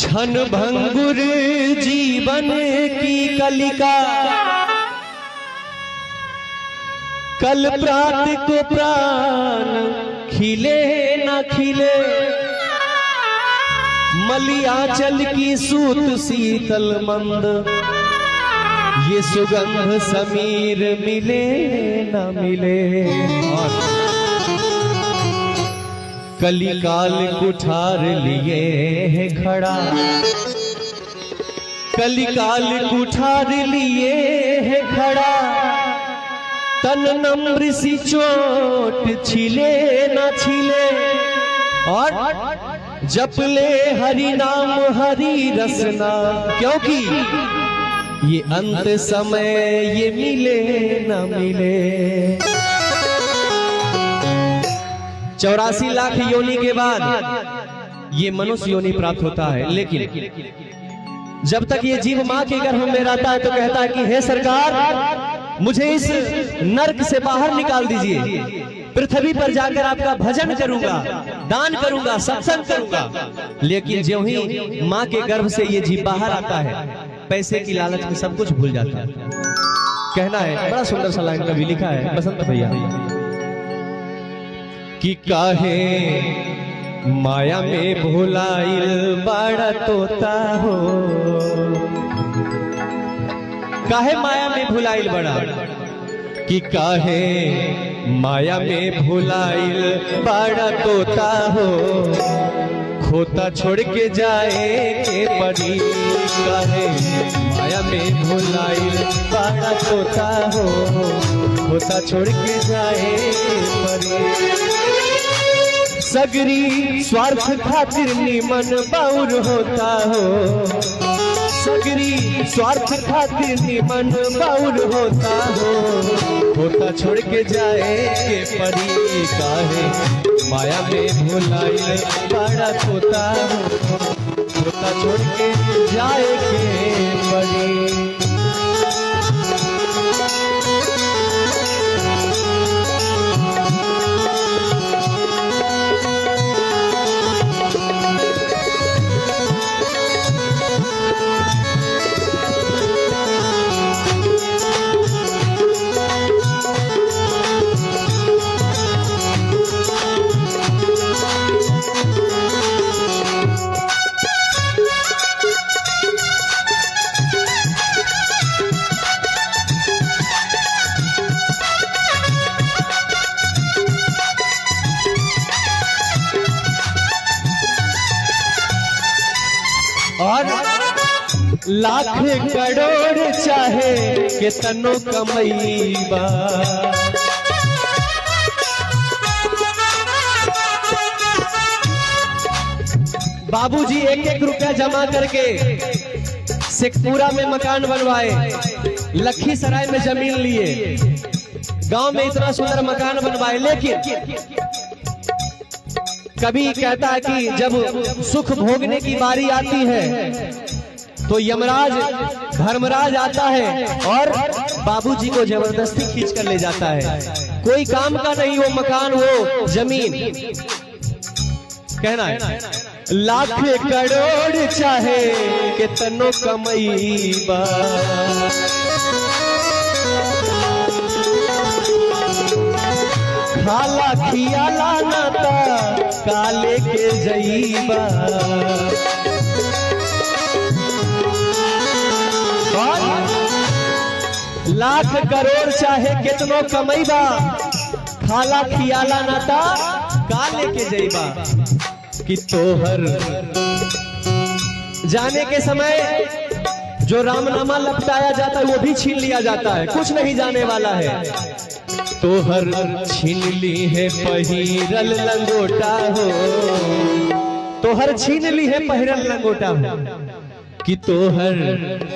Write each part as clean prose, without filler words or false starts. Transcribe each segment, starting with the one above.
क्षण भंगुर जीवन की कलिका, कल प्रात को प्राण खिले न खिले, मलियाचल की सूत शीतल मंद, ये सुगंध समीर मिले न मिले। कलिकाल कुठार लिए है खड़ा, कलिकाल कुठार लिए है खड़ा, तन नम्र सी चोट छिले न छिले, और जप ले हरि नाम हरि रसना, क्योंकि ये अंत समय ये मिले न मिले। 84 लाख योनि के बाद ये मनुष्य योनि प्राप्त होता है, लेकिन जब तक ये जीव मां के गर्भ में रहता है तो कहता है कि हे सरकार, मुझे इस नरक से बाहर निकाल दीजिए, पृथ्वी पर जाकर आपका भजन करूंगा, दान करूंगा, सत्संग करूंगा। लेकिन जो ही मां के गर्भ से ये जीव बाहर आता है, पैसे की लालच में सब कुछ भूल जाता है। कहना है, बड़ा सुंदर सा लाइन कभी लिखा है बसंत भैया, कि काहे माया में भुलाइल बड़ा तोता हो, काहे माया में भुलाइल बड़ा, कि काहे माया में भुलाइल बड़ा तोता हो, खोता छोड़ के जाए के पड़ी, काहे माया में भुलाइल बड़ा तोता हो, खोता छोड़ के जाए के पड़ी। सगरी स्वार्थ खातिर निमन बाउर होता हो, सगरी स्वार्थ खातिर निमन बाउर होता हो, होता छोड़ के जाए के परी, काहे माया में भुलाइल बड़ा तोता हो, होता छोड़ के जाए के परी। और लाख करोड़ चाहे कितनो कमईबा, बाबूजी 1-1 रुपया जमा करके शेखपुरा में मकान बनवाए, लखीसराय में जमीन लिए, गांव में इतना सुंदर मकान बनवाए, लेकिन कभी कहता है कि जब सुख भोगने की बारी आती है तो यमराज धर्मराज आता है और बाबूजी को जबरदस्ती खींच कर ले जाता है। कोई काम का नहीं वो मकान, वो जमीन। कहना है, लाख करोड़ चाहे कितनो कमईबा, खाला खियाला नाता काले के जईबा, लाख करोड़ चाहे कितनो कमईबा, खाला खियाला नाता काले के जईबा, कि तोहर जाने के समय जो रामनामा लपटाया जाता है वो भी छीन लिया जाता है, कुछ नहीं जाने वाला है। तोहर छीन ली है पहिरल लंगोटा हो, तोहर छीन ली है पहिरल लंगोटा हो, कि तोहर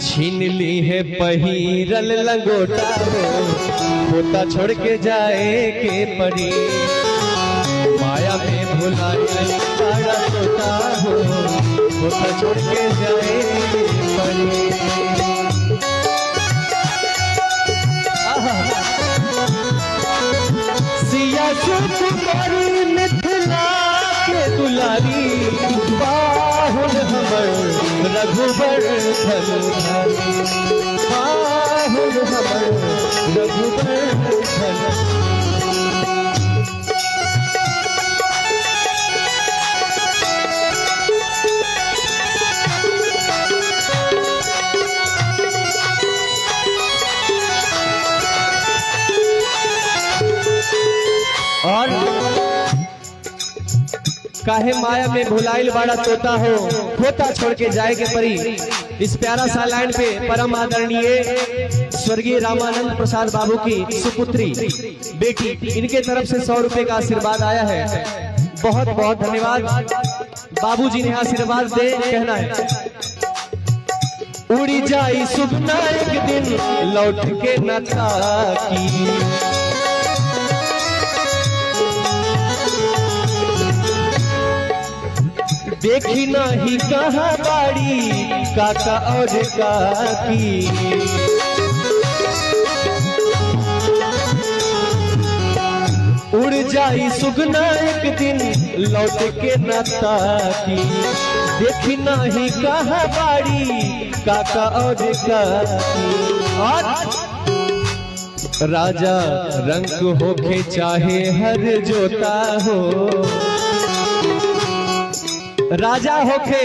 छीन ली है पहिरल लंगोटा हो, होता छोड़ के जाए के परी, माया में भुलाइल बड़ा तोता हो, होता छोड़ के जाए के परी। सिया सुकुमारी मिथिला के दुलारी, बाहुल हमर रघुवर्धन बाहुर हमर रघुवर्धन। और काहे माया में भुलाइल बड़ा तोता हो, खोता छोड़ के जाए के परी। इस प्यारा सा लाइन पे परम आदरणीय स्वर्गीय रामानंद प्रसाद बाबू की सुपुत्री बेटी, इनके तरफ से 100 रुपए का आशीर्वाद आया है। बहुत बहुत धन्यवाद। बाबूजी ने आशीर्वाद दे कहना है, उड़ी जाई सुगना एक दिन लौट के न ताकी, देखी नहीं कहाँ बाड़ी काका और काकी। उड़ जाई सुगना एक दिन लौट के न ताकी, देखी नहीं कहाँ बाड़ी काका और काकी। और राजा रंग होके चाहे हर जोता हो, राजा होके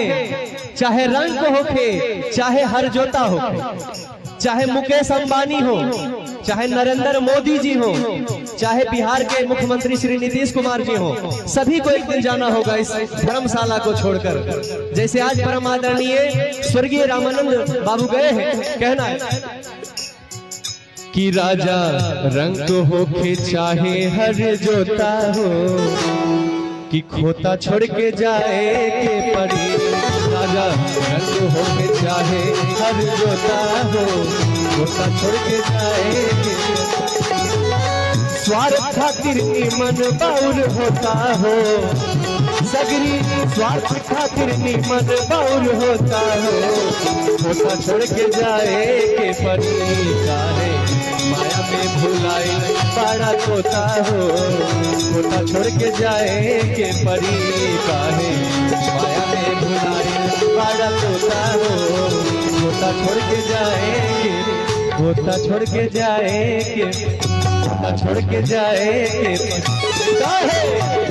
चाहे रंग होके चाहे हर जोता होके, चाहे मुकेश अंबानी हो, चाहे नरेंद्र मोदी जी हो, चाहे बिहार के मुख्यमंत्री श्री नीतीश कुमार जी हो, सभी को एक दिन जाना होगा इस धर्मशाला को छोड़कर। जैसे आज परम आदरणीय स्वर्गीय रामानंद बाबू गए हैं, कहना है कि राजा रंग होके चाहे हर जोता हो, कि खोता छोड़ के जाए के पड़ी। राजा रंग हो के चाहे हर जोता हो, खोता छोड़ के जाए के। स्वार्थ खातिर मन बाउर होता हो, सगरी स्वार्थ खातिर मन बाउर होता हो, खोता छोड़ के जाए के पड़ी। काहे माया में भुलाए बड़ा तोता हो, खोता छोड़ के जाए के परी। काहे माया में भुलाए बड़ा तोता हो, खोता छोड़ के जाए के, खोता छोड़ के जाए के, खोता छोड़ के जाए के। काहे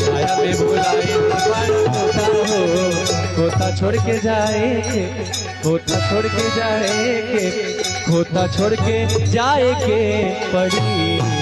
माया में भुलाए बड़ा तोता हो, खोता छोड़ के जाए के, खोता छोड़ के जाए के, खोता छोड़ के जाए के पड़ी।